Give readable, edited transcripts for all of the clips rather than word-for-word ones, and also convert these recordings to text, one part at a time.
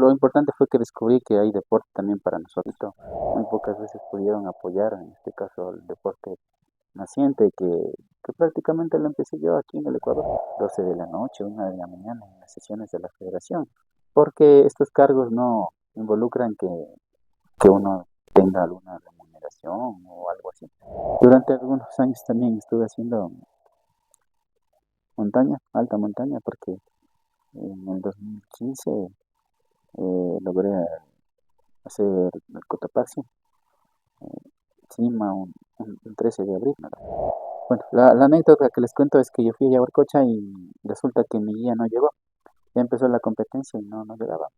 lo importante fue que descubrí que hay deporte también para nosotros. Muy pocas veces pudieron apoyar, en este caso, el deporte naciente, que prácticamente lo empecé yo aquí en el Ecuador, 12 de la noche, 1 de la mañana, en las sesiones de la federación, porque estos cargos no involucran que uno tenga alguna remuneración o algo así. Durante algunos años también estuve haciendo montaña, alta montaña, porque en el 2015 logré hacer el Cotopaxi, Cima, un 13 de abril. Bueno, la anécdota que les cuento es que yo fui a Yaguarcocha y resulta que mi guía no llegó. Ya empezó la competencia y no llegaba.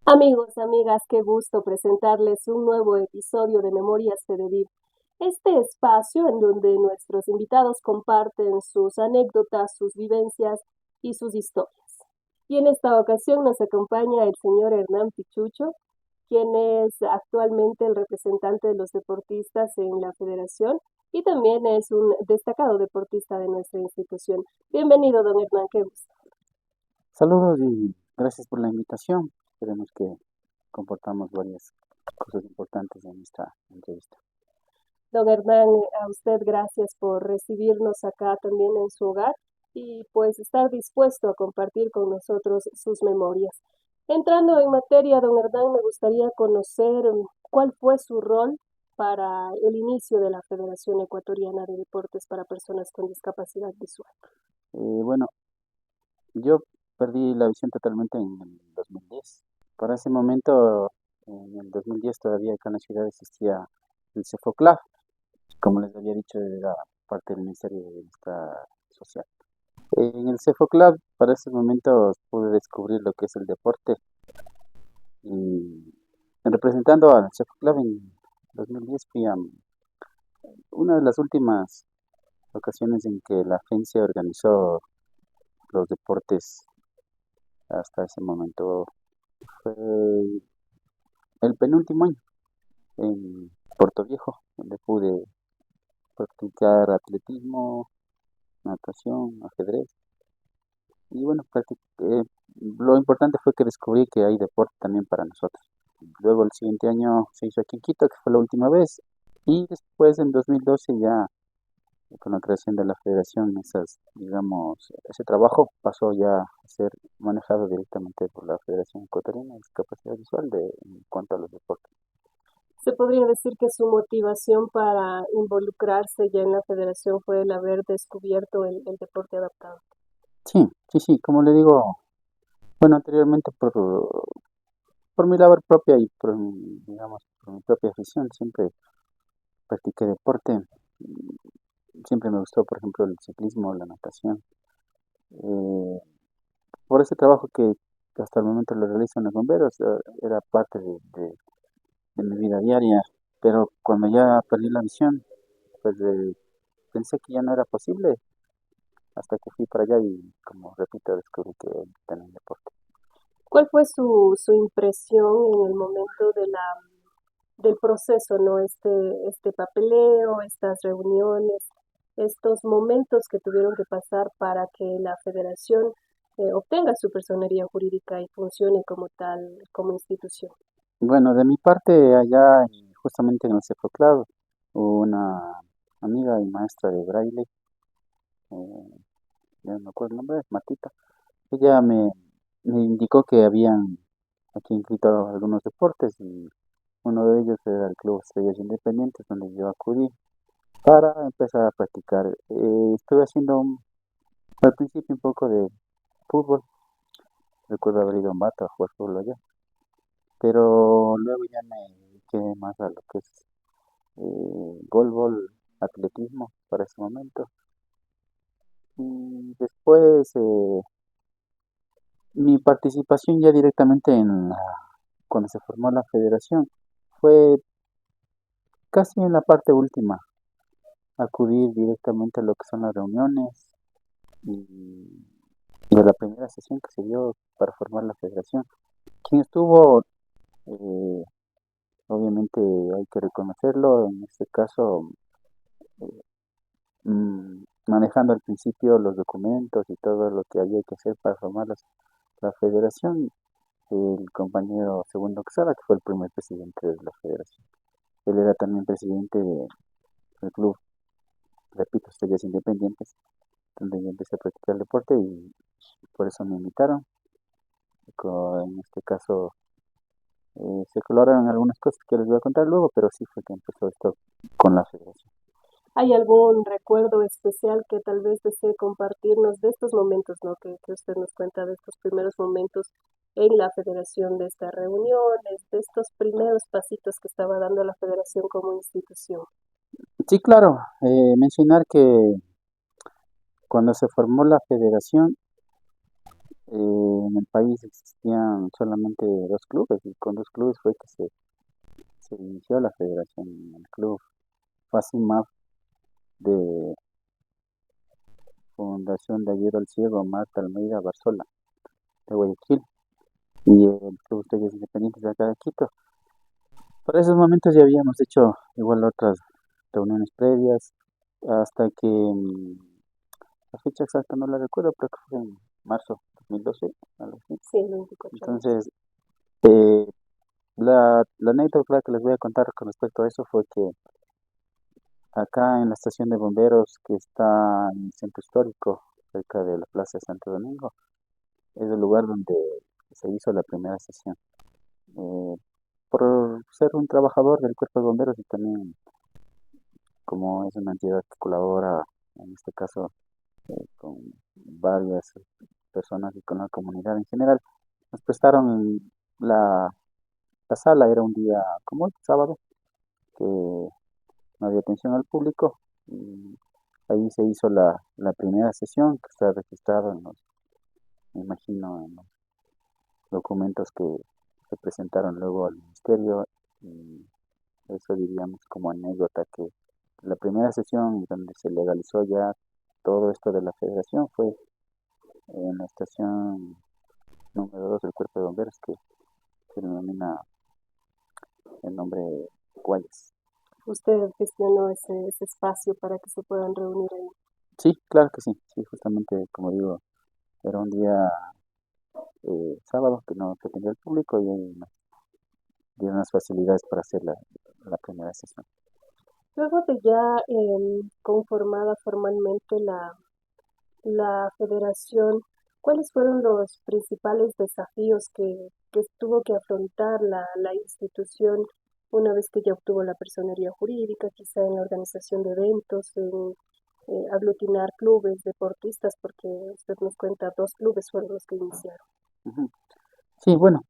Amigos, amigas, qué gusto presentarles un nuevo episodio de Memorias Federiv. Este espacio en donde nuestros invitados comparten sus anécdotas, sus vivencias y sus historias. Y en esta ocasión nos acompaña el señor Hernán Pichucho, quien es actualmente el representante de los deportistas en la federación y también es un destacado deportista de nuestra institución. Bienvenido, don Hernán, qué gusto. Saludos y gracias por la invitación. Esperemos que comportamos varias cosas importantes en esta entrevista. Don Hernán, a usted gracias por recibirnos acá también en su hogar y pues estar dispuesto a compartir con nosotros sus memorias. Entrando en materia, don Hernán, me gustaría conocer cuál fue su rol para el inicio de la Federación Ecuatoriana de Deportes para Personas con Discapacidad Visual. Bueno, yo perdí la visión totalmente en el 2010. Para ese momento, en el 2010 todavía acá en la ciudad existía el Cefoclaf, como les había dicho, era parte del Ministerio de Bienestar Social. En el Cefoclab, para esos momentos pude descubrir lo que es el deporte y representando al Cefoclab en 2010 fui a una de las últimas ocasiones en que la agencia organizó los deportes hasta ese momento. Fue el penúltimo año en Puerto Viejo, donde pude practicar atletismo, natación, ajedrez. Y bueno, lo importante fue que descubrí que hay deporte también para nosotros. Luego el siguiente año se hizo aquí en Quito, que fue la última vez. Y después en 2012 ya con la creación de la federación, ese trabajo pasó ya a ser manejado directamente por la Federación Ecuatoriana de Discapacidad Visual en cuanto a los deportes. Se podría decir que su motivación para involucrarse ya en la federación fue el haber descubierto el deporte adaptado. Sí, sí, sí, como le digo, bueno, anteriormente por mi labor propia y por mi propia afición, siempre practiqué deporte. Siempre me gustó, por ejemplo, el ciclismo, la natación. Eh, por ese trabajo que hasta el momento lo realizo en los bomberos, era parte de mi vida diaria. Pero cuando ya perdí la visión, pues pensé que ya no era posible hasta que fui para allá y, como repito, descubrí que también deporte. ¿Cuál fue su impresión en el momento del proceso, ¿no? Este papeleo, estas reuniones, estos momentos que tuvieron que pasar para que la federación obtenga su personería jurídica y funcione como tal, como institución. Bueno, de mi parte, allá justamente en el Cefoclab, hubo una amiga y maestra de braille, eh, ya no me acuerdo el nombre, Martita. Ella me indicó que habían aquí inscrito algunos deportes y uno de ellos era el Club Estrellas Independientes, donde yo acudí para empezar a practicar. Estuve haciendo al principio un poco de fútbol, recuerdo haber ido a Mata a jugar fútbol allá, pero luego ya me dediqué más a lo que es golbol, atletismo para ese momento. Y después mi participación ya directamente cuando se formó la federación fue casi en la parte última, acudir directamente a lo que son las reuniones y de la primera sesión que se dio para formar la federación. Quien estuvo, eh, obviamente hay que reconocerlo, en este caso manejando al principio los documentos y todo lo que había que hacer para formar la federación, el compañero Segundo Quesada, que fue el primer presidente de la federación. Él era también presidente del club, repito, Estrellas Independientes, donde yo empecé a practicar deporte y por eso me invitaron. En este caso se coloraron algunas cosas que les voy a contar luego, pero sí fue que empezó esto con la federación. ¿Hay algún recuerdo especial que tal vez desee compartirnos de estos momentos, ¿no? Que usted nos cuenta de estos primeros momentos en la federación, de estas reuniones, de estos primeros pasitos que estaba dando la federación como institución? Sí, claro, mencionar que cuando se formó la federación, en el país existían solamente dos clubes y con dos clubes fue que se inició la federación. El club FACIMAF de Fundación de Ayuda al Ciego Marta Almeida Barzola de Guayaquil y el Club Estrellas Independientes de acá de Quito. Por esos momentos ya habíamos hecho igual otras reuniones previas hasta que la fecha exacta no la recuerdo, pero que fue en marzo de 2012, algo así. Sí, el 24 de marzo. Entonces, eh, la anécdota que les voy a contar con respecto a eso fue que acá en la estación de bomberos que está en el centro histórico, cerca de la Plaza de Santo Domingo, es el lugar donde se hizo la primera sesión. Eh, por ser un trabajador del cuerpo de bomberos y también como es una entidad que colabora, en este caso, con varias personas y con la comunidad en general, nos prestaron la sala, era un día como el sábado, que no había atención al público, y ahí se hizo la primera sesión que está registrada me imagino, en los documentos que se presentaron luego al ministerio, y eso diríamos como anécdota que la primera sesión donde se legalizó ya todo esto de la federación fue en la estación número 2 del cuerpo de bomberos que se denomina el nombre Guayas. ¿Usted gestionó ese espacio para que se puedan reunir ahí? Sí, claro que sí, sí, justamente como digo, era un día sábado que no pretendía el público y ahí nos dieron las facilidades para hacer la primera sesión. Luego de ya conformada formalmente la federación, ¿cuáles fueron los principales desafíos que tuvo que afrontar la institución una vez que ya obtuvo la personería jurídica, quizá en la organización de eventos, en aglutinar clubes, deportistas, porque usted nos cuenta, dos clubes fueron los que iniciaron? Ujú. Sí, bueno,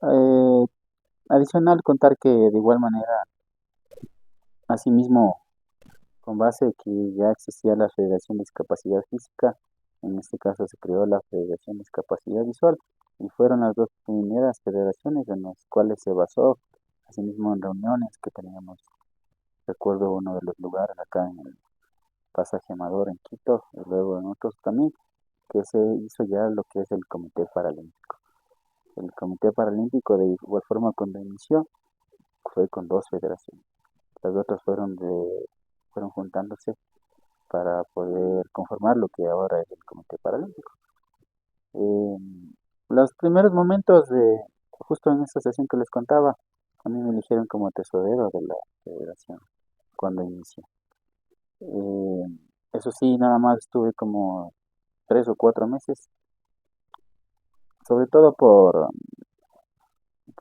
eh, adicional contar que de igual manera, asimismo, con base que ya existía la Federación de Discapacidad Física, en este caso se creó la Federación de Discapacidad Visual y fueron las dos primeras federaciones en las cuales se basó, asimismo en reuniones que teníamos, recuerdo uno de los lugares acá en el Pasaje Amador en Quito y luego en otros también, que se hizo ya lo que es el Comité Paralímpico. El Comité Paralímpico de igual forma cuando inició fue con dos federaciones. Las otras fueron juntándose para poder conformar lo que ahora es el Comité Paralímpico. Eh, los primeros momentos justo en esta sesión que les contaba, a mí me eligieron como tesorero de la federación cuando inicié. Eh, Eso sí, nada más estuve como 3 o 4 meses, sobre todo por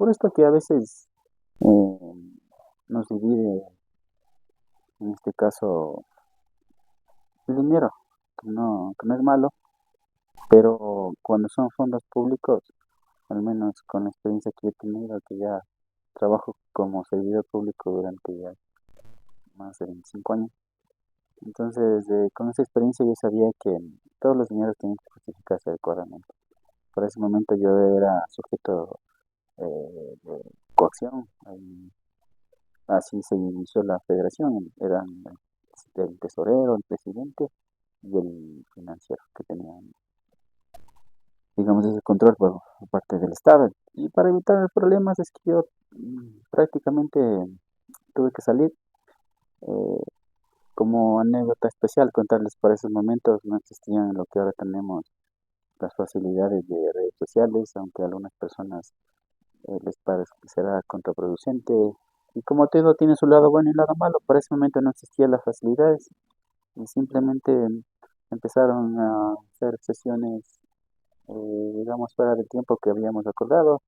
esto que a veces eh, nos divide, en este caso, el dinero, que no es malo, pero cuando son fondos públicos, al menos con la experiencia que he tenido, que ya trabajo como servidor público durante ya más de 25 años. Entonces, con esa experiencia yo sabía que todos los dineros tienen que justificarse adecuadamente. Por ese momento yo era sujeto de coacción. Así se inició la federación. Eran el tesorero, el presidente y el financiero que tenían, digamos, ese control por parte del Estado. Y para evitar problemas es que yo prácticamente tuve que salir. eh, Como anécdota especial contarles, para esos momentos no existían lo que ahora tenemos las facilidades de redes sociales, aunque a algunas personas les parecerá contraproducente. Y como todo tiene su lado bueno y lado malo, para ese momento no existían las facilidades y simplemente empezaron a hacer sesiones, digamos, fuera del tiempo que habíamos acordado.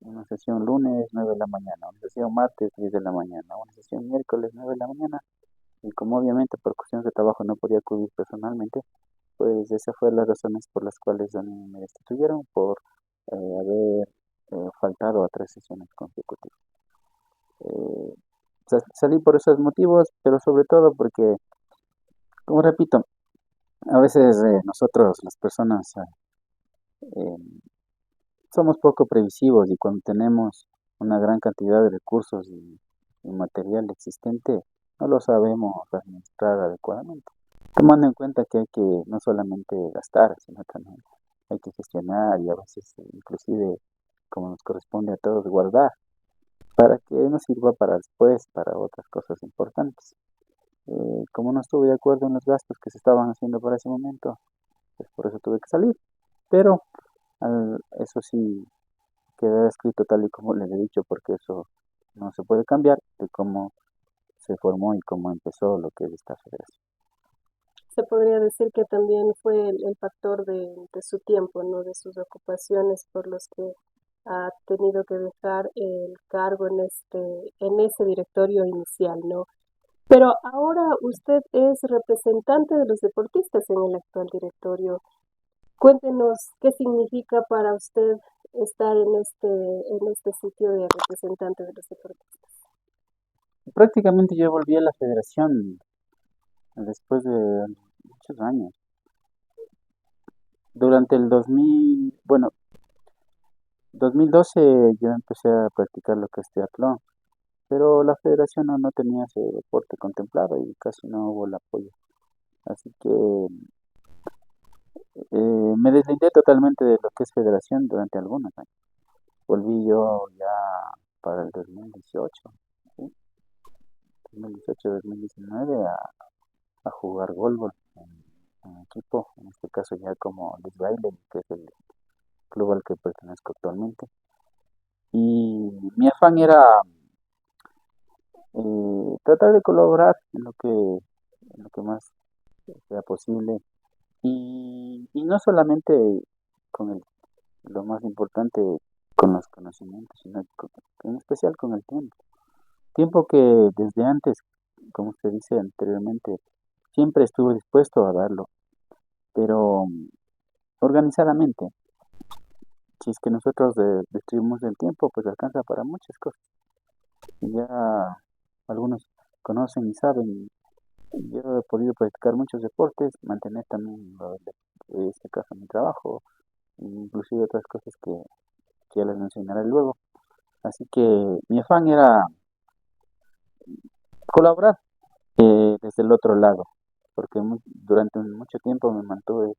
Una sesión lunes, 9 de la mañana, una sesión martes, 10 de la mañana, una sesión miércoles, 9 de la mañana. Y como obviamente por cuestiones de trabajo no podía acudir personalmente, pues esas fueron las razones por las cuales a mí me destituyeron por haber faltado a 3 sesiones consecutivas. Eh, Salí por esos motivos, pero sobre todo porque, como repito, a veces nosotros, las personas, eh, somos poco previsivos y cuando tenemos una gran cantidad de recursos y material existente, no lo sabemos administrar adecuadamente. Tomando en cuenta que hay que no solamente gastar, sino también hay que gestionar y a veces inclusive, como nos corresponde a todos, guardar para que nos sirva para después, para otras cosas importantes. Como no estuve de acuerdo en los gastos que se estaban haciendo para ese momento, pues por eso tuve que salir. Pero eso sí queda escrito tal y como les he dicho, porque eso no se puede cambiar de cómo se formó y cómo empezó lo que es esta federación. Se podría decir que también fue el factor de su tiempo, ¿no? De sus ocupaciones por los que ha tenido que dejar el cargo en ese directorio inicial, ¿no? Pero ahora usted es representante de los deportistas en el actual directorio. Cuéntenos qué significa para usted estar en este sitio de representante de los deportistas. Prácticamente yo volví a la federación después de muchos años. Durante el 2000, bueno, 2012 yo empecé a practicar lo que es triatlón, pero la federación no tenía ese deporte contemplado y casi no hubo el apoyo. Así que me deslindé totalmente de lo que es federación durante algunos años. Volví yo ya para el 2018, ¿sí? 2018-2019 a jugar voleibol en equipo, en este caso ya como Luis Baile, que es el club al que pertenezco actualmente. Y mi afán era tratar de colaborar en lo que más sea posible y no solamente con lo más importante, con los conocimientos, sino en especial con el tiempo. Tiempo que desde antes, como usted dice anteriormente, siempre estuve dispuesto a darlo, pero organizadamente. Si es que nosotros distribuimos el tiempo, pues alcanza para muchas cosas. Y ya algunos conocen y saben. Yo he podido practicar muchos deportes, mantener también, en este caso, mi trabajo, inclusive otras cosas que ya les mencionaré luego. Así que mi afán era colaborar desde el otro lado, porque durante mucho tiempo me mantuve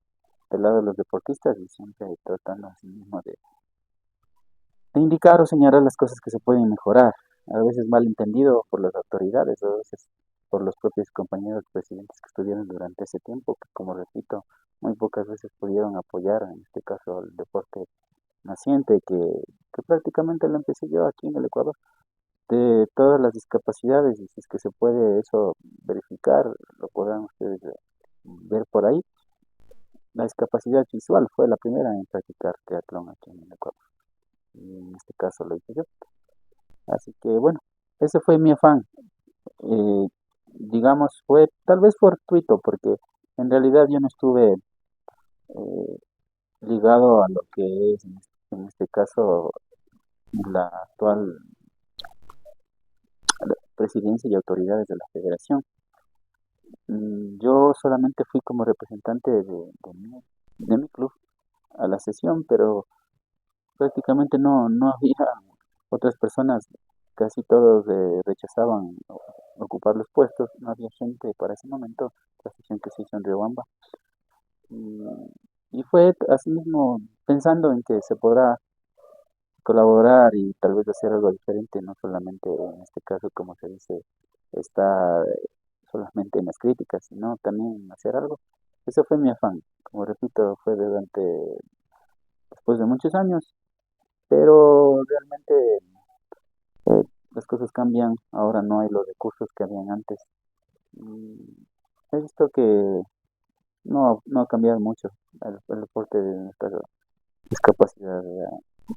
del lado de los deportistas y siempre tratando así mismo de indicar o señalar las cosas que se pueden mejorar, a veces mal entendido por las autoridades, a veces por los propios compañeros presidentes que estuvieron durante ese tiempo, que como repito, muy pocas veces pudieron apoyar, en este caso, al deporte naciente, que prácticamente lo empecé yo aquí en el Ecuador, de todas las discapacidades, y si es que se puede eso verificar, lo podrán ustedes ver por ahí. La discapacidad visual fue la primera en practicar triatlón aquí en el Ecuador, y en este caso lo hice yo. Así que bueno, ese fue mi afán. Eh, digamos, fue tal vez fortuito, porque en realidad yo no estuve eh, ligado a lo que es, en este caso, la actual presidencia y autoridades de la federación. Yo solamente fui como representante de mi club a la sesión, pero prácticamente no había otras personas, casi todos rechazaban ocupar los puestos, no había gente para ese momento, la sesión que se hizo en Riobamba. Y, y fue así mismo pensando en que se podrá colaborar y tal vez hacer algo diferente, no solamente en este caso, como se dice, está solamente en las críticas, sino también hacer algo. Ese fue mi afán. Como repito, fue después de muchos años, pero realmente las cosas cambian. Ahora no hay los recursos que habían antes. Y he visto que no ha cambiado mucho el deporte de nuestra discapacidad.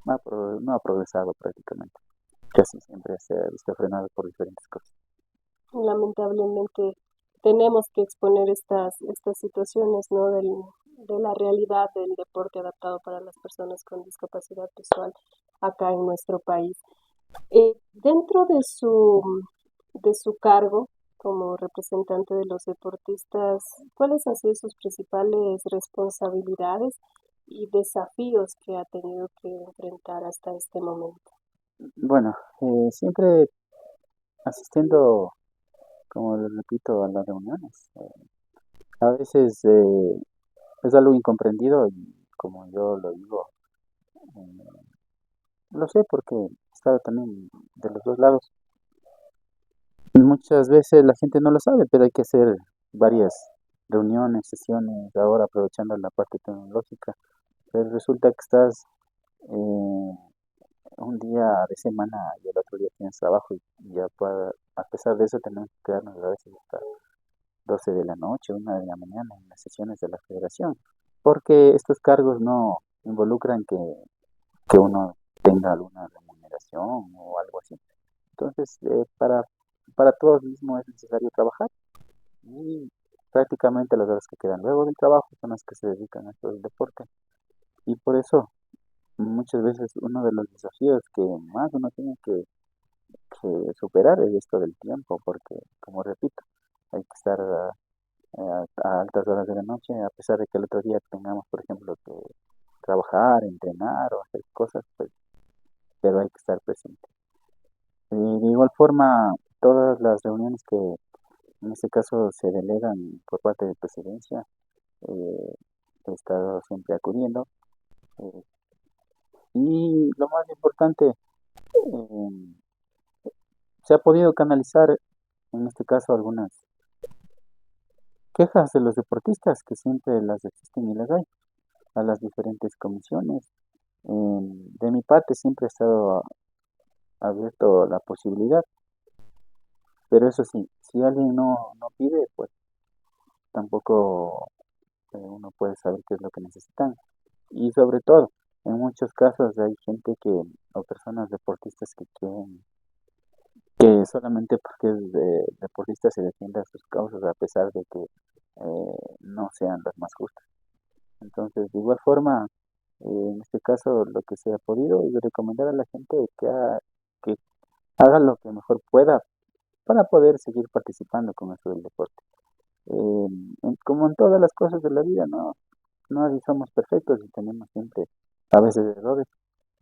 No ha progresado prácticamente. Casi siempre se ha visto frenado por diferentes cosas. Lamentablemente tenemos que exponer estas situaciones, ¿no? De la realidad del deporte adaptado para las personas con discapacidad visual acá en nuestro país. Dentro de su cargo como representante de los deportistas, ¿cuáles han sido sus principales responsabilidades y desafíos que ha tenido que enfrentar hasta este momento? Bueno, siempre asistiendo, como les repito, a las reuniones. A veces es algo incomprendido y como yo lo digo, eh, lo sé porque he estado también de los dos lados. Muchas veces la gente no lo sabe, pero hay que hacer varias reuniones, sesiones, ahora aprovechando la parte tecnológica. Pero resulta que estás un día de semana y el otro día tienes trabajo y ya a pesar de eso tenemos que quedarnos a veces hasta 12 de la noche, 1 de la mañana en las sesiones de la federación, porque estos cargos no involucran que uno tenga alguna remuneración o algo así. Entonces, para todos mismos es necesario trabajar y prácticamente las horas que quedan luego del trabajo son las que se dedican a todo el deporte. Y por eso muchas veces uno de los desafíos que más uno tiene que superar es esto del tiempo, porque como repito, hay que estar a altas horas de la noche, a pesar de que el otro día tengamos, por ejemplo, que trabajar, entrenar o hacer cosas, pues, pero hay que estar presente. Y de igual forma, todas las reuniones que en este caso se delegan por parte de presidencia, eh, he estado siempre acudiendo. eh, y lo más importante, eh, se ha podido canalizar, en este caso, algunas quejas de los deportistas, que siempre las existen y las hay, a las diferentes comisiones. De mi parte siempre he estado abierto a la posibilidad, pero eso sí, si alguien no pide, pues tampoco uno puede saber qué es lo que necesitan. Y sobre todo, en muchos casos hay gente o personas deportistas que quieren que solamente porque es deportista se defienda sus causas a pesar de que no sean las más justas. Entonces, de igual forma, en este caso, lo que se ha podido es recomendar a la gente que haga lo que mejor pueda para poder seguir participando con eso del deporte. Como en todas las cosas de la vida, no así somos perfectos y tenemos siempre a veces errores,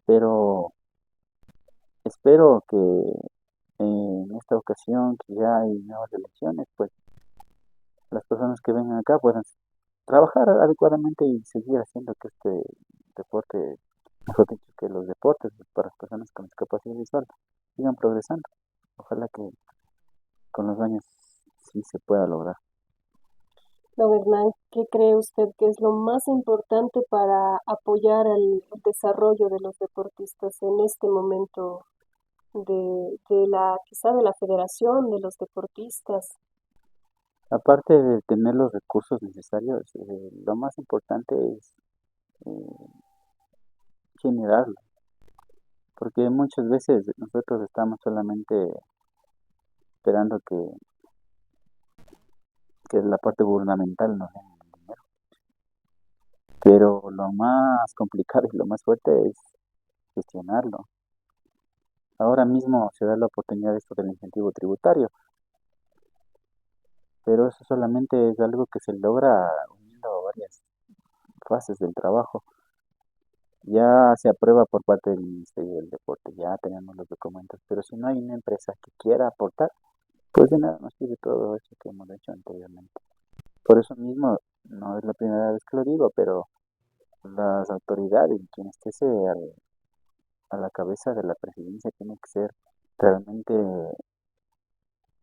pero espero que en esta ocasión que ya hay nuevas elecciones, pues las personas que vengan acá puedan trabajar adecuadamente y seguir haciendo que este deporte, mejor dicho, que los deportes para las personas con discapacidad visual sigan progresando. Ojalá que con los años sí se pueda lograr. Don Hernán, ¿qué cree usted que es lo más importante para apoyar el desarrollo de los deportistas en este momento quizá de la federación de los deportistas? Aparte de tener los recursos necesarios, lo más importante es eh, generarlo, porque muchas veces nosotros estamos solamente esperando que la parte gubernamental nos dé el dinero, pero lo más complicado y lo más fuerte es gestionarlo. Ahora mismo se da la oportunidad de esto del incentivo tributario, pero eso solamente es algo que se logra uniendo varias fases del trabajo. Ya se aprueba por parte del Ministerio del Deporte, ya tenemos los documentos, pero si no hay una empresa que quiera aportar, pues de nada nos sirve todo eso que hemos hecho anteriormente. Por eso mismo, no es la primera vez que lo digo, pero las autoridades y quien esté a la cabeza de la presidencia tiene que ser realmente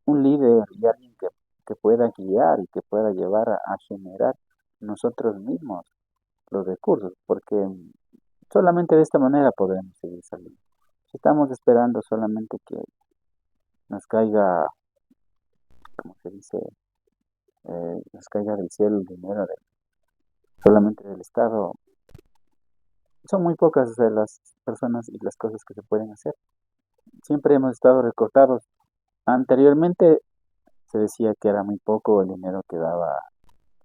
un líder y alguien que pueda guiar y que pueda llevar a generar nosotros mismos los recursos, porque solamente de esta manera podremos seguir saliendo. Si estamos esperando solamente que nos caiga, como se dice, nos caiga del cielo el dinero solamente del Estado, son muy pocas de las personas y las cosas que se pueden hacer. Siempre hemos estado recortados. Anteriormente se decía que era muy poco el dinero que daba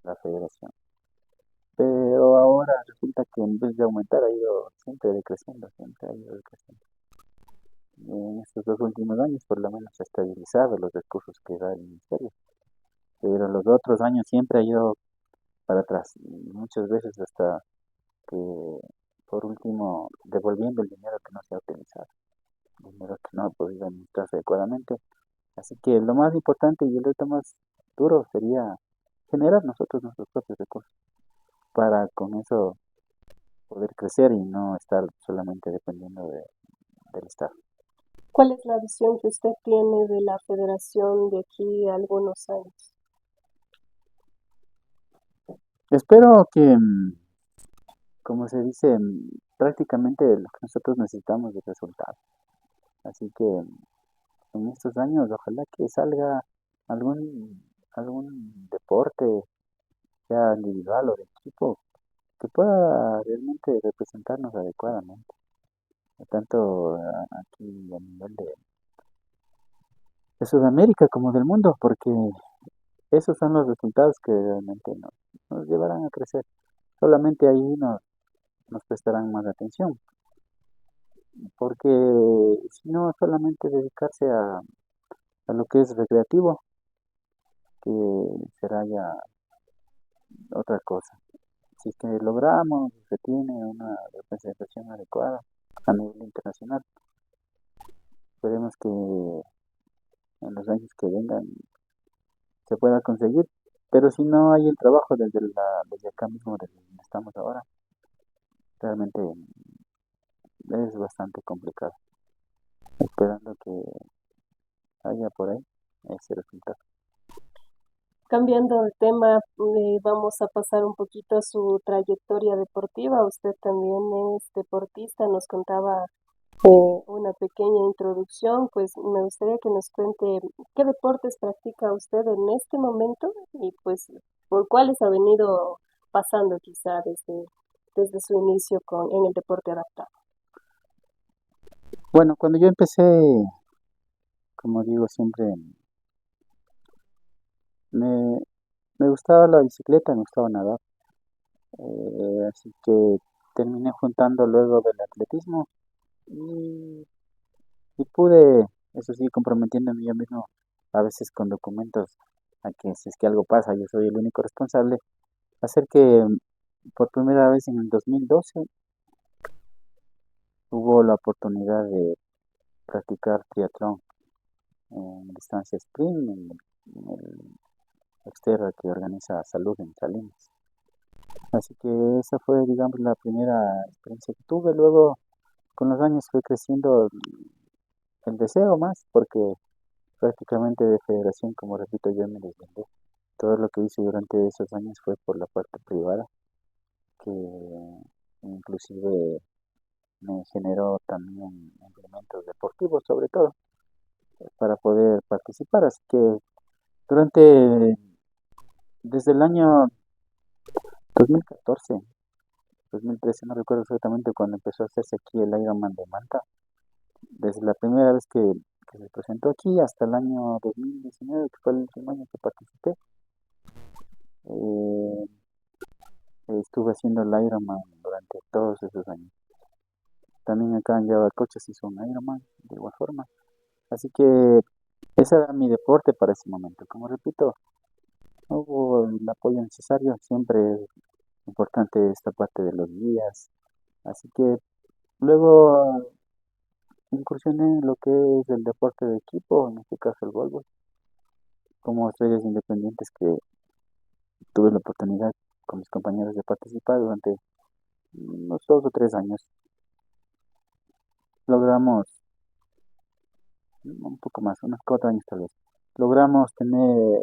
la federación, pero ahora resulta que en vez de aumentar ha ido siempre decreciendo, siempre ha ido decreciendo. Y en estos 2 últimos años por lo menos se ha estabilizado los recursos que da el ministerio, pero los otros años siempre ha ido para atrás, y muchas veces hasta que por último devolviendo el dinero que no se ha utilizado, dinero que no ha podido administrarse adecuadamente. Así que lo más importante y el reto más duro sería generar nosotros nuestros propios recursos para con eso poder crecer y no estar solamente dependiendo del Estado. ¿Cuál es la visión que usted tiene de la federación de aquí a algunos años? Espero que, como se dice, prácticamente lo que nosotros necesitamos es resultados. Así que en estos años ojalá que salga algún deporte, sea individual o de equipo, que pueda realmente representarnos adecuadamente, tanto aquí a nivel de Sudamérica como del mundo, porque esos son los resultados que realmente nos llevarán a crecer. Solamente ahí nos prestarán más atención, porque si no, solamente dedicarse a lo que es recreativo, que será ya otra cosa. Si es que logramos, se tiene una representación adecuada a nivel internacional, esperemos que en los años que vengan se pueda conseguir, pero si no hay el trabajo desde acá mismo, desde donde estamos ahora, realmente es bastante complicado, esperando que haya por ahí ese resultado. Cambiando de tema, vamos a pasar un poquito a su trayectoria deportiva. Usted también es deportista, nos contaba una pequeña introducción, pues me gustaría que nos cuente qué deportes practica usted en este momento y pues por cuáles ha venido pasando quizá desde su inicio en el deporte adaptado. Bueno, cuando yo empecé, como digo siempre, me, me gustaba la bicicleta, me gustaba nadar, así que terminé juntando luego del atletismo y, y pude, eso sí, comprometiéndome yo mismo a veces con documentos a que si es que algo pasa, yo soy el único responsable, hacer que por primera vez en el 2012 hubo la oportunidad de practicar triatlón en distancia sprint en el Exterra que organiza Salud en Salinas. Así que esa fue, digamos, la primera experiencia que tuve. Luego, con los años fue creciendo el deseo más, porque prácticamente de federación, como repito, yo me deslindé. Todo lo que hice durante esos años fue por la parte privada, que inclusive me generó también implementos deportivos, sobre todo, para poder participar. Así que durante, desde el año 2014, 2013, no recuerdo exactamente cuando empezó a hacerse aquí el Ironman de Manta, desde la primera vez que se presentó aquí hasta el año 2019, que fue el último año que participé, eh, estuve haciendo el Ironman durante todos esos años. También acá en Yavacocha hizo un Ironman de igual forma. Así que ese era mi deporte para ese momento. Como repito, no hubo el apoyo necesario, siempre es importante esta parte de los guías. Así que luego incursioné en lo que es el deporte de equipo, en este caso el voleibol, como estrellas independientes que tuve la oportunidad con mis compañeros de participar durante unos 2 o 3 años. Logramos, un poco más, unos 4 años tal vez, logramos tener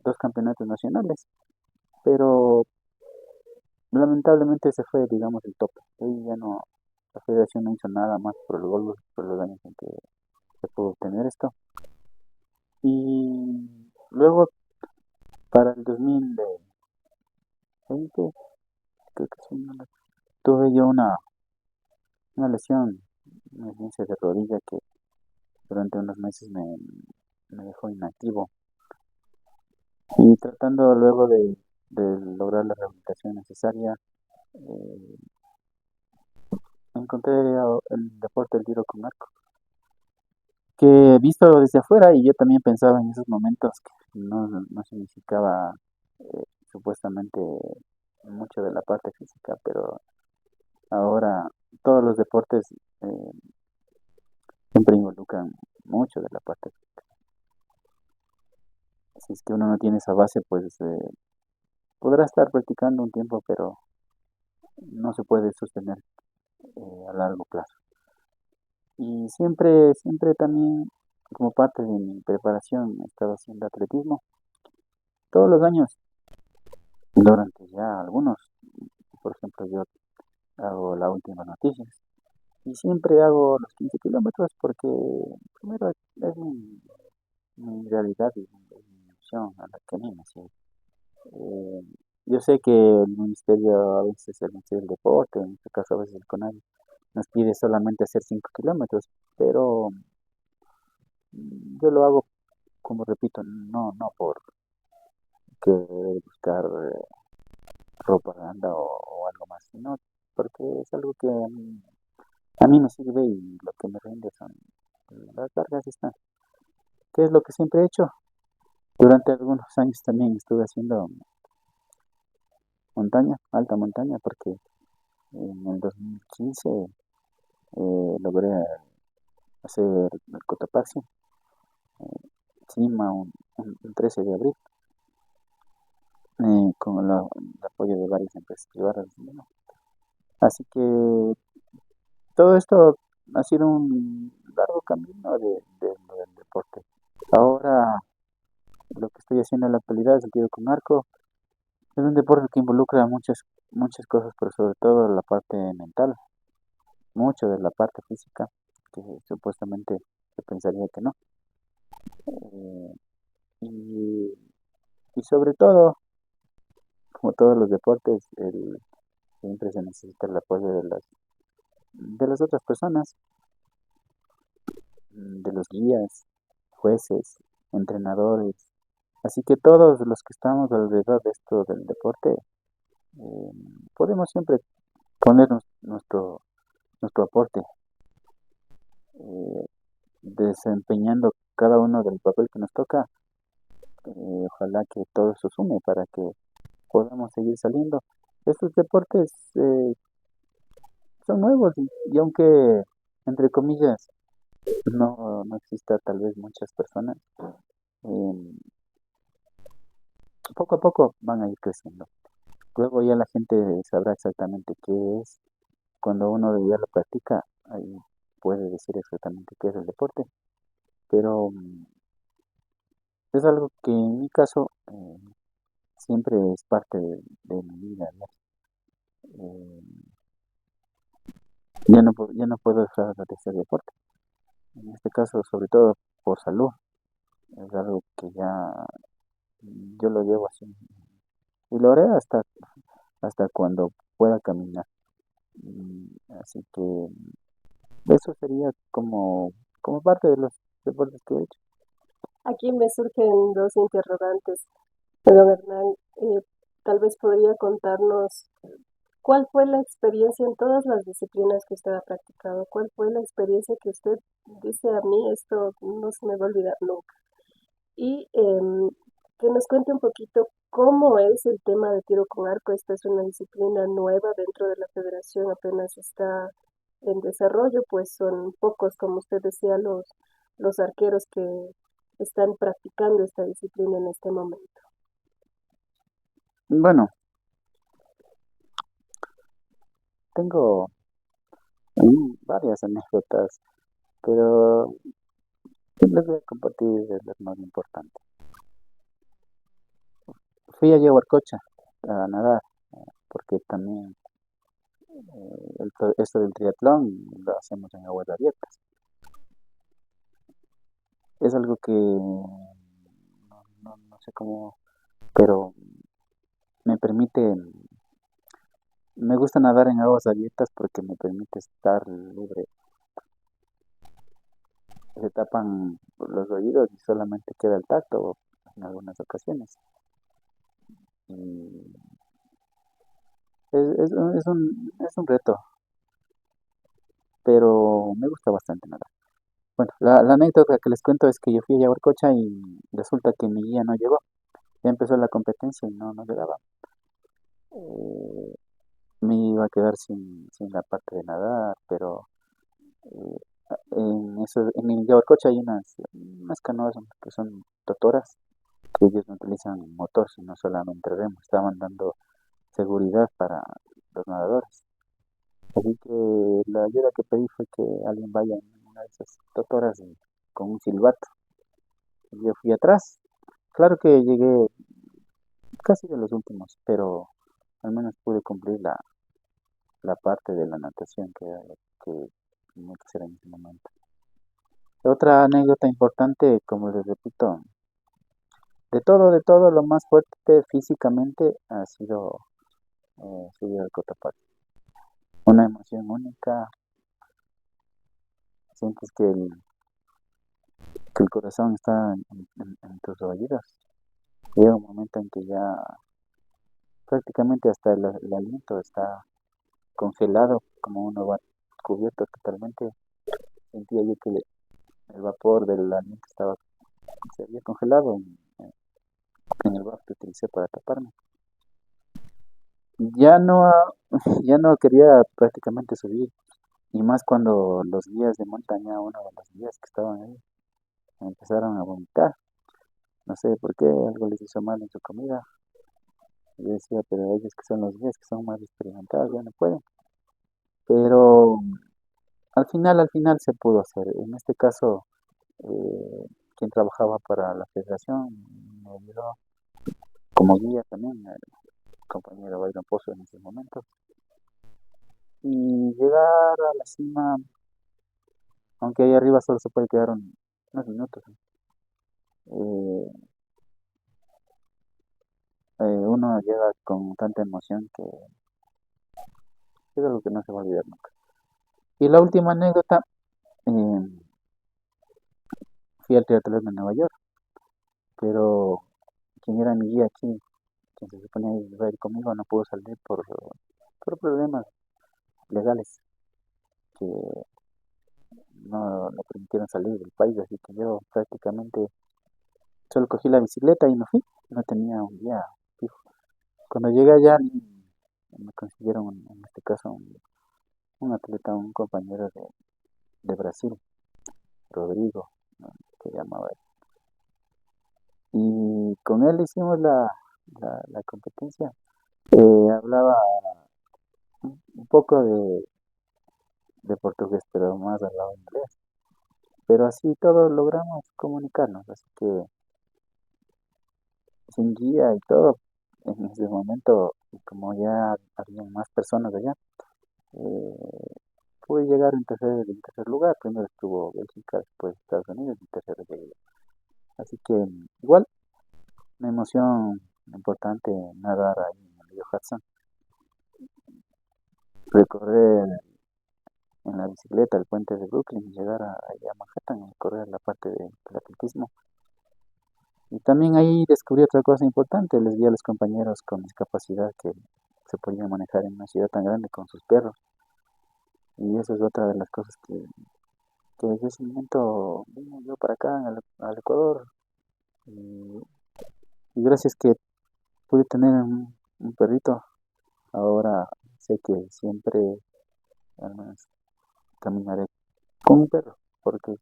2 campeonatos nacionales, pero lamentablemente se fue, digamos, el tope. Ahí ya no, la federación no hizo nada más por los años en que se pudo obtener esto. Y luego, para el 2020, creo que sí, tuve yo una lesión, una esguince de rodilla que durante unos meses me dejó inactivo. Y tratando luego de lograr la rehabilitación necesaria, eh, encontré el deporte del tiro con arco, que visto desde afuera, y yo también pensaba en esos momentos que no significaba supuestamente mucho de la parte física, pero ahora todos los deportes eh, siempre involucran mucho de la parte física. Si es que uno no tiene esa base, pues podrá estar practicando un tiempo, pero no se puede sostener a largo plazo. Y siempre también, como parte de mi preparación, he estado haciendo atletismo todos los años, durante ya algunos. Por ejemplo, yo hago la última noticias y siempre hago los 15 kilómetros porque primero es mi realidad y mi misión a la que a mí me sigue. Eh, yo sé que el ministerio, a veces el Ministerio del Deporte, en este caso a veces el CONADE, nos pide solamente hacer 5 kilómetros, pero yo lo hago, como repito, no por querer buscar propaganda o algo más, sino porque es algo que a mí me sirve y lo que me rinde son las largas distancias, que es lo que siempre he hecho. Durante algunos años también estuve haciendo montaña, alta montaña, porque en el 2015 logré hacer el Cotopaxi, Cima, un 13 de abril, con el apoyo de varias empresas privadas, ¿no? Así que todo esto ha sido un largo camino del deporte. Ahora lo que estoy haciendo en la actualidad es el tiro con arco. Es un deporte que involucra muchas cosas, pero sobre todo la parte mental, mucho de la parte física, que supuestamente se pensaría que no. Eh, y, y sobre todo, como todos los deportes, siempre se necesita el apoyo de las otras personas, de los guías, jueces, entrenadores. Así que todos los que estamos alrededor de esto del deporte, eh, podemos siempre poner nuestro aporte, eh, desempeñando cada uno del papel que nos toca. Ojalá que todo eso sume para que podamos seguir saliendo. Estos deportes son nuevos y aunque, entre comillas, no exista tal vez muchas personas, eh, poco a poco van a ir creciendo. Luego ya la gente sabrá exactamente qué es. Cuando uno ya lo practica, ahí puede decir exactamente qué es el deporte. Pero es algo que en mi caso siempre es parte de mi vida, ¿no? Eh, ya no puedo dejar de hacer deporte. En este caso, sobre todo por salud, es algo que ya yo lo llevo así. Y lo haré hasta cuando pueda caminar. Así que eso sería como parte de los deportes que he hecho. Aquí me surgen dos interrogantes. Don Hernán, tal vez podría contarnos cuál fue la experiencia en todas las disciplinas que usted ha practicado. ¿Cuál fue la experiencia que usted dice a mí, esto no se me va a olvidar nunca? Y que nos cuente un poquito cómo es el tema de tiro con arco. Esta es una disciplina nueva dentro de la federación, apenas está en desarrollo, pues son pocos, como usted decía, los arqueros que están practicando esta disciplina en este momento. Bueno, tengo varias anécdotas, pero les voy a compartir de las más importantes. Fui a Yaguarcocha a nadar. porque también esto del triatlón lo hacemos en aguas abiertas. Es algo que no sé cómo, pero me permite, me gusta nadar en aguas abiertas porque me permite estar libre. Se tapan los oídos y solamente queda el tacto en algunas ocasiones. Y es un reto, pero me gusta bastante nadar. Bueno, la anécdota que les cuento es que yo fui a Yaguarcocha y resulta que mi guía no llegó. Ya empezó la competencia y no llegaba. Eh, Me iba a quedar sin la parte de nadar, pero eh, en el Yaguarcocha hay unas canoas que son totoras, que ellos no utilizan motor, sino solamente remo. Estaban dando seguridad para los nadadores. Así que la ayuda que pedí fue que alguien vaya en una de esas totoras con un silbato. Y yo fui atrás. Claro que llegué casi de los últimos, pero al menos pude cumplir la parte de la natación que era lo que tenía que hacer en ese momento. Otra anécdota importante, como les repito, de todo, lo más fuerte físicamente ha sido subir al Cotopaxi. Una emoción única, sientes que el corazón está en tus oídos. Llega un momento en que ya prácticamente hasta el aliento está congelado, como uno va cubierto totalmente. Sentía yo que el vapor del aliento se había congelado en el vaso que utilicé para taparme. Ya no, ya no quería prácticamente subir, y más cuando los guías de montaña, uno de los guías que estaban ahí, empezaron a vomitar. No sé por qué, algo les hizo mal en su comida. Y yo decía, pero ellos que son los guías, que son más experimentados, ya no pueden. Pero al final se pudo hacer. En este caso, quien trabajaba para la federación me ayudó como guía también, el compañero Byron Pozo en ese momento. Y llegar a la cima, aunque ahí arriba solo se puede quedar unos minutos, eh, uno llega con tanta emoción que es algo que no se va a olvidar nunca. Y la última anécdota, eh, fui al Triatlón de Nueva York, pero quien era mi guía aquí, quien se suponía que iba a ir conmigo, no pudo salir por problemas legales que no le permitieron salir del país, así que yo prácticamente solo cogí la bicicleta y me fui, no tenía un guía fijo. Cuando llegué allá me consiguieron, en este caso, un atleta, un compañero de Brasil, Rodrigo, ¿no? Se llamaba él. Y con él hicimos la competencia. Hablaba un poco de portugués, pero más hablaba inglés. Pero así todos logramos comunicarnos, así que sin guía y todo, en ese momento, y como ya había más personas allá, eh, pude llegar en tercer lugar. Primero estuvo Bélgica, después Estados Unidos y tercero llegué yo. Así que igual, una emoción importante nadar ahí en el río Hudson, recorrer en la bicicleta el puente de Brooklyn y llegar ahí a Manhattan y correr la parte del atletismo. Y también ahí descubrí otra cosa importante, les di a los compañeros con discapacidad que se podían manejar en una ciudad tan grande con sus perros. Y eso es otra de las cosas que desde ese momento vine yo para acá, al Ecuador. Y, y gracias que pude tener un perrito, ahora sé que siempre al menos caminaré con un perro, porque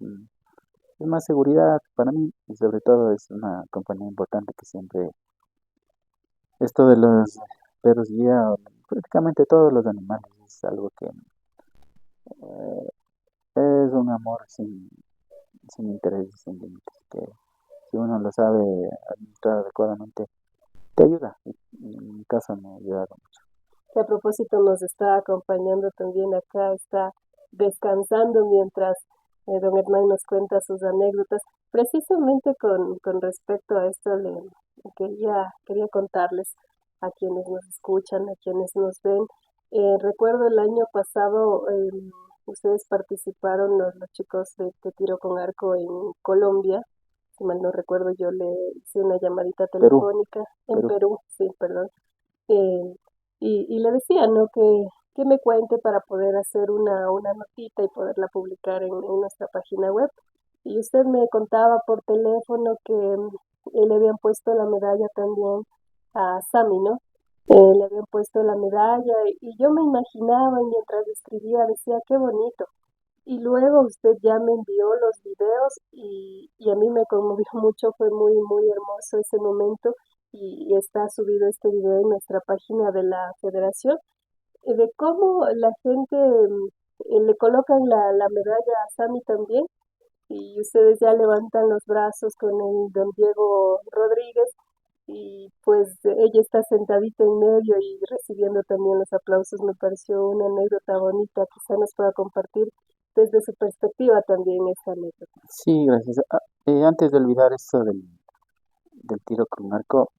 es más seguridad para mí y sobre todo es una compañía importante que siempre, esto de los perros guía, prácticamente todos los animales, es algo que es un amor sin intereses, sin límites, que si uno lo sabe administrar adecuadamente, te ayuda. Y en mi caso me ha ayudado mucho. que a propósito nos está acompañando también acá, está descansando mientras don Hernán nos cuenta sus anécdotas. Precisamente con respecto a esto, quería contarles a quienes nos escuchan, a quienes nos ven. Recuerdo el año pasado, ustedes participaron, los chicos de tiro con arco en Colombia. Si mal no recuerdo, yo le hice una llamadita Perú, telefónica en Perú. Perú, sí, perdón. Eh, y le decía, ¿no? Que me cuente para poder hacer una notita y poderla publicar en nuestra página web. Y usted me contaba por teléfono que le habían puesto la medalla también a Sami, ¿no? Le habían puesto la medalla y yo me imaginaba y mientras escribía decía, qué bonito. Y luego usted ya me envió los videos y a mí me conmovió mucho, fue muy hermoso ese momento y está subido este video en nuestra página de la federación, de cómo la gente le colocan la medalla a Sami también y ustedes ya levantan los brazos con el don Diego Rodríguez y pues ella está sentadita en medio y recibiendo también los aplausos. Me pareció una anécdota bonita, quizá nos pueda compartir desde su perspectiva también esta anécdota. Sí, gracias. Antes de olvidar esto del tiro con arco,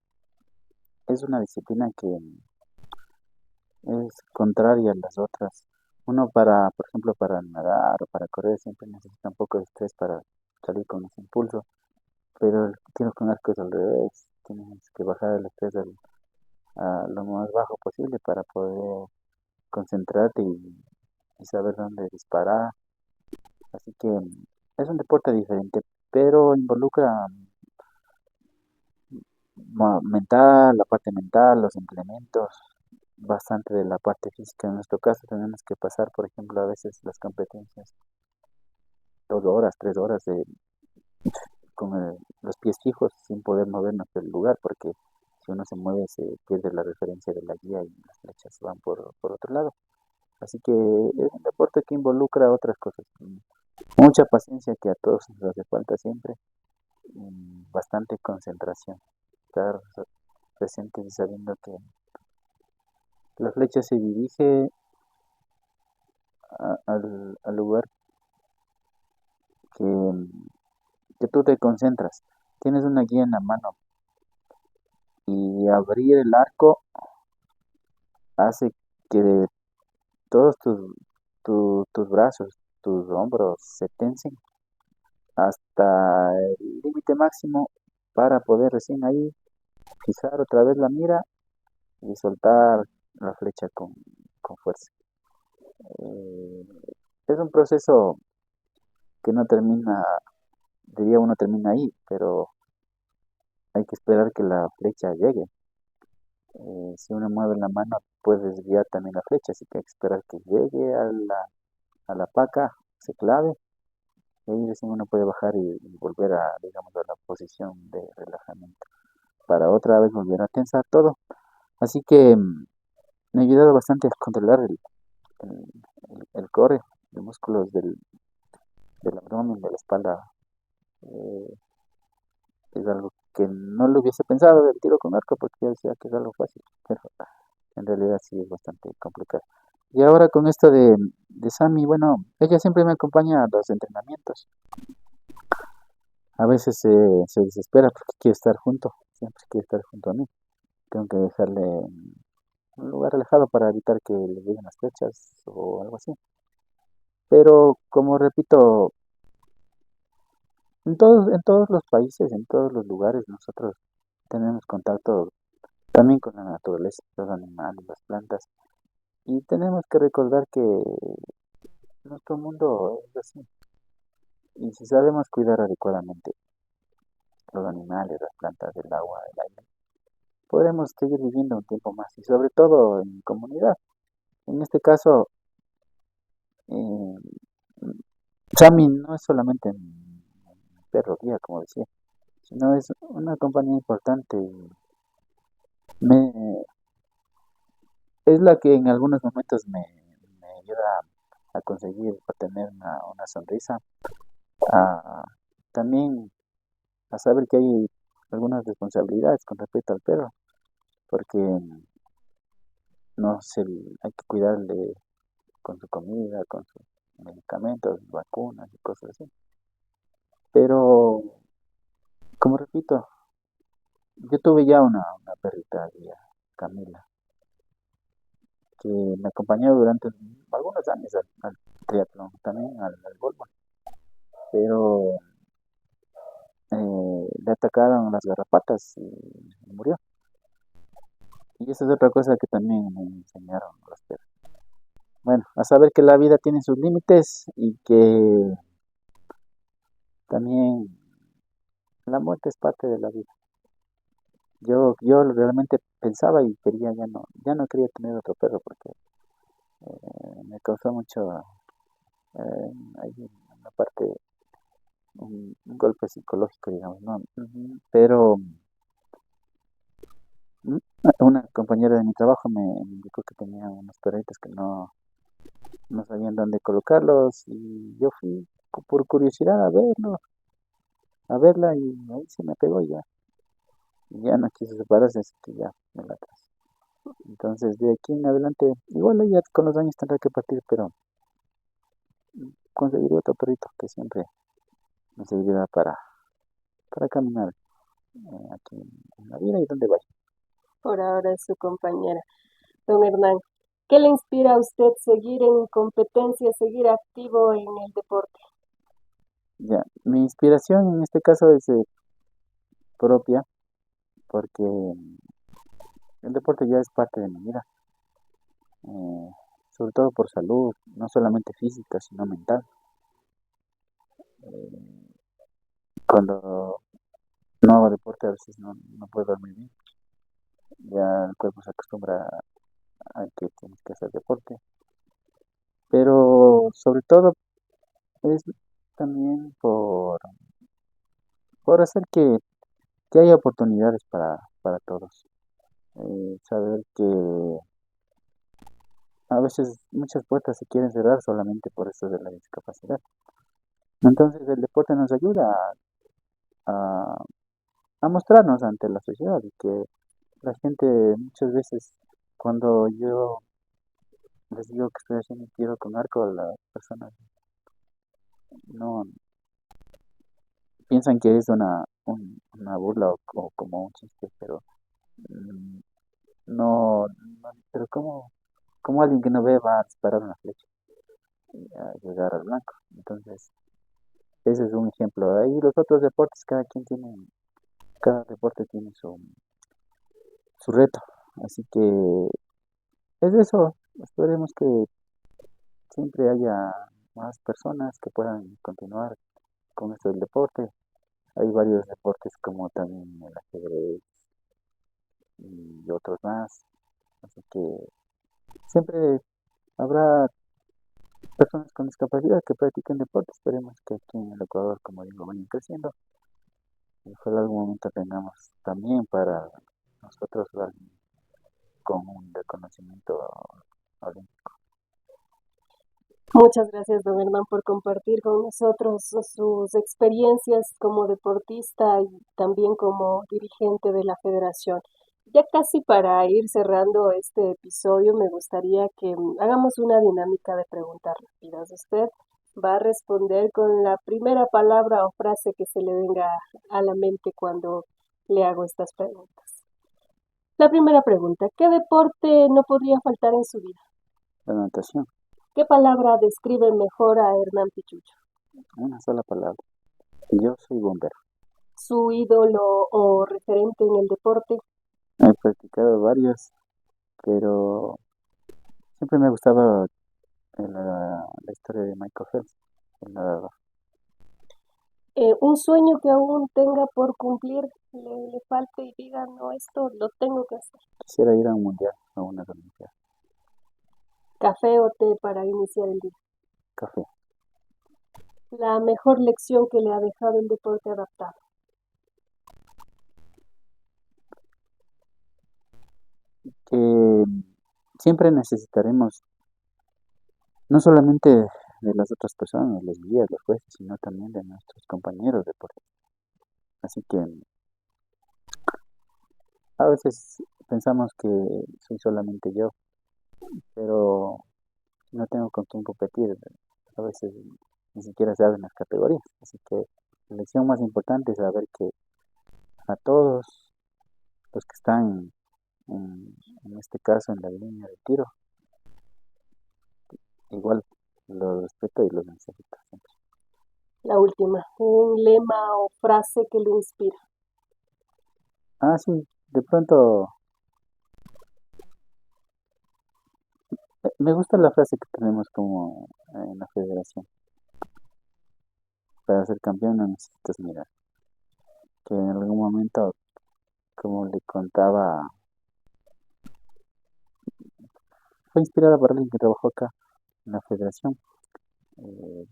es una disciplina que es contraria a las otras. Uno para, por ejemplo, para nadar o para correr siempre necesita un poco de estrés para salir con ese impulso, pero el tiro con arco es al revés. Tienes que bajar el estrés a lo más bajo posible para poder concentrarte y saber dónde disparar. Así que es un deporte diferente, pero involucra mental, la parte mental, los implementos, bastante de la parte física. En nuestro caso tenemos que pasar, por ejemplo, a veces las competencias 2 horas, 3 horas con los pies fijos sin poder movernos del lugar, porque si uno se mueve se pierde la referencia de la guía y las flechas van por otro lado. Así que es un deporte que involucra otras cosas. Mucha paciencia que a todos nos hace falta siempre, y bastante concentración. Estar presentes y sabiendo que la flecha se dirige al lugar que tú te concentras. Tienes una guía en la mano y abrir el arco hace que todos tus brazos, tus hombros se tensen hasta el límite máximo para poder recién ahí fijar otra vez la mira y soltar la flecha con fuerza. Eh, es un proceso que no termina, diría uno termina ahí, pero hay que esperar que la flecha llegue. Si uno mueve la mano puede desviar también la flecha, así que hay que esperar que llegue a la paca, se clave, y ahí recién uno puede bajar y volver a, digamos, a la posición de relajamiento, para otra vez volver a tensar todo. Así que me ha ayudado bastante a controlar el, el core, los músculos del abdomen, de la espalda. Eh, es algo que no lo hubiese pensado del tiro con arco porque yo decía que es algo fácil, pero en realidad sí es bastante complicado. Y ahora con esto de Sammy, bueno, ella siempre me acompaña a los entrenamientos. A veces se desespera porque quiere estar junto, siempre quiere estar junto a mí. Tengo que dejarle en un lugar alejado para evitar que le lleguen las flechas o algo así. Pero como repito, en todos los países, en todos los lugares, nosotros tenemos contacto también con la naturaleza, los animales, las plantas. Y tenemos que recordar que nuestro mundo es así. Y si sabemos cuidar adecuadamente los animales, las plantas, el agua, el aire, podremos seguir viviendo un tiempo más y sobre todo en comunidad. En este caso, eh, Sammy no es solamente mi perro guía, como decía, sino es una compañía importante. Me, es la que en algunos momentos me ayuda a conseguir, a tener una sonrisa, a, también a saber que hay algunas responsabilidades con respecto al perro, porque no se, hay que cuidarle con su comida, con sus medicamentos, vacunas y cosas así. Pero, como repito, yo tuve ya una perrita, guía, Camila, que me acompañó durante algunos años al triatlón, también al voleibol, pero le atacaron las garrapatas y murió. Y esa es otra cosa que también me enseñaron los perros. Bueno, a saber que la vida tiene sus límites y que también la muerte es parte de la vida. Yo realmente pensaba y quería, ya no quería tener otro perro porque me causó mucho, hay una parte, un golpe psicológico, digamos, ¿no? Pero mm, una compañera de mi trabajo me indicó que tenía unos perritos que no sabían dónde colocarlos y yo fui por curiosidad a verla y ahí se me pegó y ya no quiso separarse, así que ya me la traje. Entonces de aquí en adelante, igual ella con los años tendrá que partir, pero conseguiré otro perrito que siempre me servirá para caminar aquí en la vida y donde vaya. Por ahora es su compañera. Don Hernán, ¿qué le inspira a usted seguir en competencia, seguir activo en el deporte? Ya, mi inspiración en este caso es propia, porque el deporte ya es parte de mi vida, eh, sobre todo por salud, no solamente física, sino mental. Eh, Cuando no hago deporte a veces no puedo dormir bien, ya el cuerpo se acostumbra a que tienes que hacer deporte, pero sobre todo es también por hacer que haya oportunidades para todos. Saber que a veces muchas puertas se quieren cerrar solamente por esto de la discapacidad. Entonces el deporte nos ayuda a, a mostrarnos ante la sociedad y que la gente muchas veces cuando yo les digo que estoy haciendo un tiro con arco, las personas no piensan que es una burla o como un chiste, pero mm, pero cómo alguien que no ve va a disparar una flecha y a llegar al blanco. Entonces, ese es un ejemplo. Ahí los otros deportes, cada deporte tiene su reto. Así que es eso. Esperemos que siempre haya más personas que puedan continuar con esto del deporte. Hay varios deportes como también el ajedrez y otros más. Así que siempre habrá personas con discapacidad que practiquen deporte. Esperemos que aquí en el Ecuador, como digo, vayan creciendo. Y ojalá algún momento tengamos también para nosotros alguien con un reconocimiento olímpico. Muchas gracias, don Hernán, por compartir con nosotros sus experiencias como deportista y también como dirigente de la federación. Ya casi para ir cerrando este episodio, me gustaría que hagamos una dinámica de preguntas rápidas. Usted va a responder con la primera palabra o frase que se le venga a la mente cuando le hago estas preguntas. La primera pregunta, ¿qué deporte no podría faltar en su vida? La natación, ¿Qué palabra describe mejor a Hernán Pichucho? una sola palabra. Yo soy bombero. Su ídolo o referente en el deporte, He practicado varios, pero siempre me ha gustado la historia de Michael Phelps, el nadador. un sueño que aún tenga por cumplir, le falte y diga, no, esto lo tengo que hacer. Quisiera ir a un mundial, a una olimpiada. Café o té para iniciar el día. Café. La mejor lección que le ha dejado el deporte adaptado. Que siempre necesitaremos no solamente de las otras personas, los guías, los jueces, sino también de nuestros compañeros deportistas. Así que a veces pensamos que soy solamente yo, pero no tengo con quién competir. A veces ni siquiera se abren las categorías. Así que la lección más importante es saber que a todos los que están en este caso en la línea de tiro, igual los respeto y los necesito siempre. La última, un lema o frase que lo inspira. Ah, sí, de pronto me gusta la frase que tenemos como en la federación. Para ser campeón no necesitas mirar. Que en algún momento, como le contaba, fue inspirada por alguien que trabajó acá en la federación, el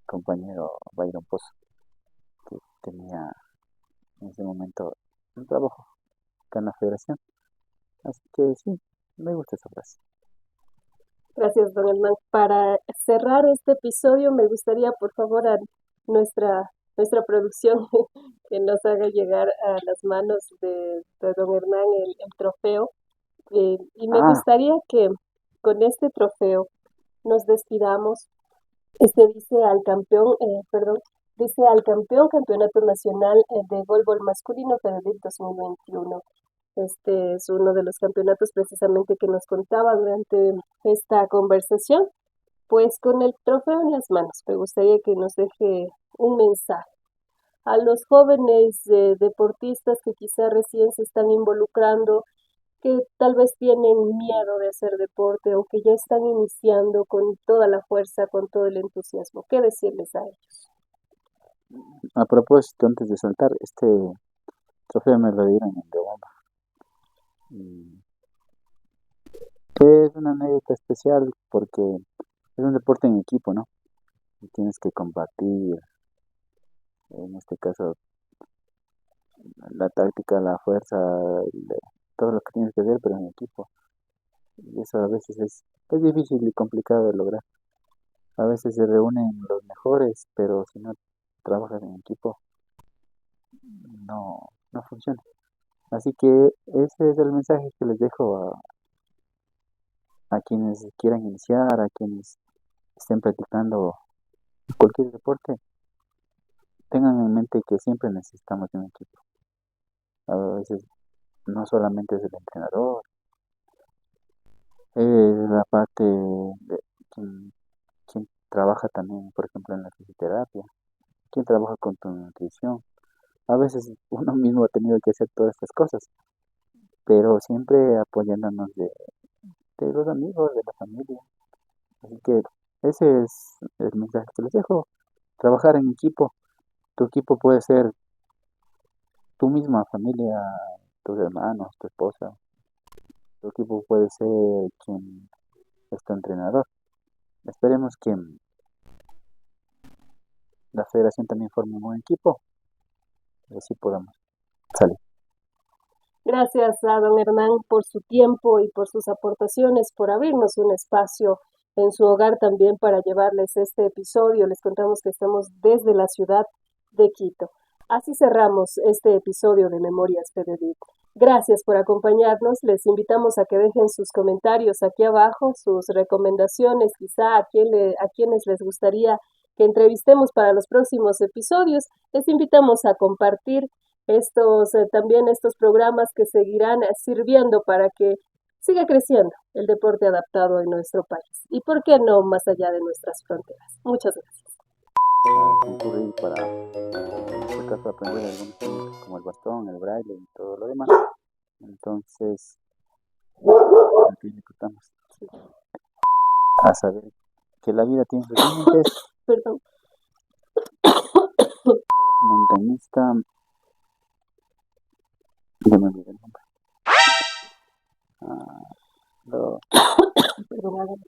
compañero Byron Pozo, que tenía en ese momento un trabajo acá en la federación. Así que sí, me gusta esa frase. Gracias, don Hernán. Para cerrar este episodio, me gustaría, por favor, a nuestra producción que nos haga llegar a las manos de don Hernán el trofeo. Y me Ah, gustaría que con este trofeo nos despidamos. Este dice al campeón, dice al campeón Campeonato Nacional de Voleibol Masculino Federic 2021. Este es uno de los campeonatos precisamente que nos contaba durante esta conversación. Pues con el trofeo en las manos, me gustaría que nos deje un mensaje a los jóvenes deportistas que quizá recién se están involucrando, que tal vez tienen miedo de hacer deporte o que ya están iniciando con toda la fuerza, con todo el entusiasmo. ¿Qué decirles a ellos? a propósito, antes de saltar, este trofeo me lo dieron en Riobamba. Y es una anécdota especial porque es un deporte en equipo, ¿no? Y tienes que compartir, en este caso, la táctica, la fuerza, todo lo que tienes que hacer, pero en equipo. Y eso a veces es difícil y complicado de lograr. A veces se reúnen los mejores, pero si no trabajas en equipo, no funciona. Así que ese es el mensaje que les dejo a quienes quieran iniciar, a quienes estén practicando cualquier deporte. Tengan en mente que siempre necesitamos de un equipo. A veces no solamente es el entrenador, es la parte de quien trabaja también, por ejemplo, en la fisioterapia, quien trabaja con tu nutrición. A veces uno mismo ha tenido que hacer todas estas cosas, pero siempre apoyándonos de los amigos, de la familia. Así que ese es el mensaje que les dejo. Trabajar en equipo. Tu equipo puede ser tu misma familia, tus hermanos, tu esposa. Tu equipo puede ser quien es tu entrenador. Esperemos que la federación también forme un buen equipo y así podamos salir. Gracias a don Hernán por su tiempo y por sus aportaciones, por abrirnos un espacio en su hogar también para llevarles este episodio. Les contamos que estamos desde la ciudad de Quito. Así cerramos este episodio de Memorias Federic. Gracias por acompañarnos. Les invitamos a que dejen sus comentarios aquí abajo, sus recomendaciones, quizá a quienes les gustaría que entrevistemos para los próximos episodios. Les invitamos a compartir también estos programas que seguirán sirviendo para que siga creciendo el deporte adaptado en nuestro país. Y por qué no más allá de nuestras fronteras. Muchas gracias. Para concurrir, para en este caso aprender algunos técnicas como el bastón, el braille y todo lo demás. Entonces, aquí estamos a saber que la vida tiene sus límites. Perdón. Montañista, yo me olvidé el nombre. Ah, lo, Perdón.